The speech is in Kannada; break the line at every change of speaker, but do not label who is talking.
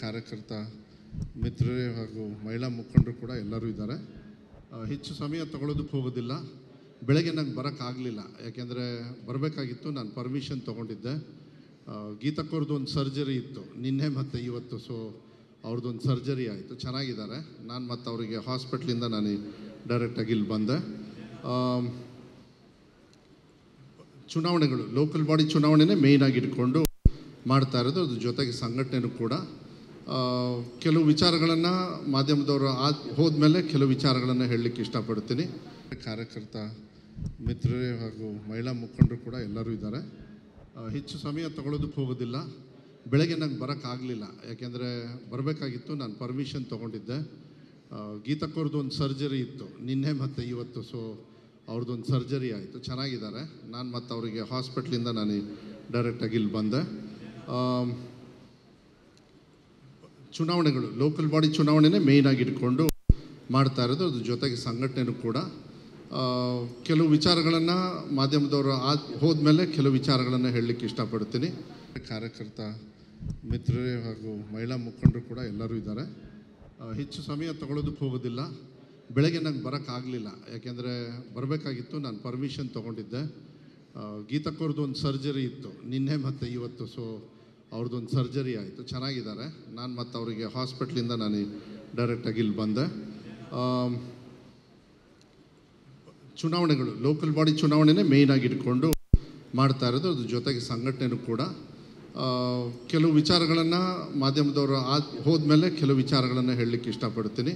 ಕಾರ್ಯಕರ್ತ ಮಿತ್ರರೇ ಹಾಗೂ ಮಹಿಳಾ ಮುಖಂಡರು ಕೂಡ ಎಲ್ಲರೂ ಇದ್ದಾರೆ. ಹೆಚ್ಚು ಸಮಯ ತಗೊಳ್ಳೋದಕ್ಕೆ ಹೋಗೋದಿಲ್ಲ. ಬೆಳಗ್ಗೆ ನಂಗೆ ಬರೋಕ್ಕಾಗಲಿಲ್ಲ, ಯಾಕೆಂದರೆ ಬರಬೇಕಾಗಿತ್ತು. ನಾನು ಪರ್ಮಿಷನ್ ತೊಗೊಂಡಿದ್ದೆ. ಗೀತಕ್ಕವ್ರದ್ದು ಒಂದು ಸರ್ಜರಿ ಇತ್ತು ನಿನ್ನೆ ಮತ್ತು ಇವತ್ತು. ಸೊ ಅವ್ರದ್ದೊಂದು ಸರ್ಜರಿ ಆಯಿತು, ಚೆನ್ನಾಗಿದ್ದಾರೆ. ನಾನು ಮತ್ತು ಅವರಿಗೆ ಹಾಸ್ಪಿಟ್ಲಿಂದ ನಾನು ಡೈರೆಕ್ಟಾಗಿ ಇಲ್ಲಿ ಬಂದೆ. ಚುನಾವಣೆಗಳು, ಲೋಕಲ್ ಬಾಡಿ ಚುನಾವಣೆನೇ ಮೇಯ್ನಾಗಿ ಇಟ್ಕೊಂಡು ಮಾಡ್ತಾ ಇರೋದು. ಅದ್ರ ಜೊತೆಗೆ ಸಂಘಟನೆಯೂ ಕೂಡ ಕೆಲವು ವಿಚಾರಗಳನ್ನು ಮಾಧ್ಯಮದವರು ಹೋದ್ಮೇಲೆ ಕೆಲವು ವಿಚಾರಗಳನ್ನು ಹೇಳಲಿಕ್ಕೆ ಇಷ್ಟಪಡ್ತೀನಿ. ಕಾರ್ಯಕರ್ತ ಮಿತ್ರರೇ ಹಾಗೂ ಮಹಿಳಾ ಮುಖಂಡರು ಕೂಡ ಎಲ್ಲರೂ ಇದ್ದಾರೆ. ಹೆಚ್ಚು ಸಮಯ ತಗೊಳ್ಳೋದಕ್ಕೆ ಹೋಗೋದಿಲ್ಲ. ಬೆಳಗ್ಗೆ ನಂಗೆ ಬರೋಕ್ಕಾಗಲಿಲ್ಲ, ಯಾಕೆಂದರೆ ಬರಬೇಕಾಗಿತ್ತು. ನಾನು ಪರ್ಮಿಷನ್ ತೊಗೊಂಡಿದ್ದೆ. ಗೀತಕ್ಕವ್ರದ್ದು ಒಂದು ಸರ್ಜರಿ ಇತ್ತು ನಿನ್ನೆ ಮತ್ತು ಇವತ್ತು. ಸೊ ಅವ್ರದ್ದೊಂದು ಸರ್ಜರಿ ಆಯಿತು, ಚೆನ್ನಾಗಿದ್ದಾರೆ. ನಾನು ಮತ್ತು ಅವರಿಗೆ ಹಾಸ್ಪಿಟ್ಲಿಂದ ನಾನು ಡೈರೆಕ್ಟಾಗಿ ಇಲ್ಲಿ ಬಂದೆ. ಚುನಾವಣೆಗಳು, ಲೋಕಲ್ ಬಾಡಿ ಚುನಾವಣೆನೇ ಮೇಯ್ನಾಗಿ ಇಟ್ಕೊಂಡು ಮಾಡ್ತಾ ಇರೋದು. ಅದ್ರ ಜೊತೆಗೆ ಸಂಘಟನೆಯೂ ಕೂಡ ಕೆಲವು ವಿಚಾರಗಳನ್ನು ಮಾಧ್ಯಮದವರು ಹೋದ್ಮೇಲೆ ಕೆಲವು ವಿಚಾರಗಳನ್ನು ಹೇಳಲಿಕ್ಕೆ ಇಷ್ಟಪಡ್ತೀನಿ. ಕಾರ್ಯಕರ್ತ ಮಿತ್ರರೇ ಹಾಗೂ ಮಹಿಳಾ ಮುಖಂಡರು ಕೂಡ ಎಲ್ಲರೂ ಇದ್ದಾರೆ. ಹೆಚ್ಚು ಸಮಯ ತಗೊಳ್ಳೋದಕ್ಕೆ ಹೋಗೋದಿಲ್ಲ. ಬೆಳಗ್ಗೆ ನಂಗೆ ಬರೋಕ್ಕಾಗಲಿಲ್ಲ, ಯಾಕೆಂದರೆ ಬರಬೇಕಾಗಿತ್ತು. ನಾನು ಪರ್ಮಿಷನ್ ತೊಗೊಂಡಿದ್ದೆ. ಗೀತಕ್ಕವ್ರದ್ದು ಒಂದು ಸರ್ಜರಿ ಇತ್ತು ನಿನ್ನೆ ಮತ್ತು ಇವತ್ತು. ಸೊ ಅವ್ರದ್ದೊಂದು ಸರ್ಜರಿ ಆಯಿತು, ಚೆನ್ನಾಗಿದ್ದಾರೆ. ನಾನು ಮತ್ತು ಅವರಿಗೆ ಹಾಸ್ಪಿಟ್ಲಿಂದ ನಾನು ಡೈರೆಕ್ಟಾಗಿ ಇಲ್ಲಿ ಬಂದೆ. ಚುನಾವಣೆಗಳು, ಲೋಕಲ್ ಬಾಡಿ ಚುನಾವಣೆನೇ ಮೇಯ್ನಾಗಿ ಇಟ್ಕೊಂಡು ಮಾಡ್ತಾ ಇರೋದು. ಅದ್ರ ಜೊತೆಗೆ ಸಂಘಟನೆಯೂ ಕೂಡ ಕೆಲವು ವಿಚಾರಗಳನ್ನು ಮಾಧ್ಯಮದವರು ಹೋದ್ಮೇಲೆ ಕೆಲವು ವಿಚಾರಗಳನ್ನು ಹೇಳಲಿಕ್ಕೆ ಇಷ್ಟಪಡ್ತೀನಿ.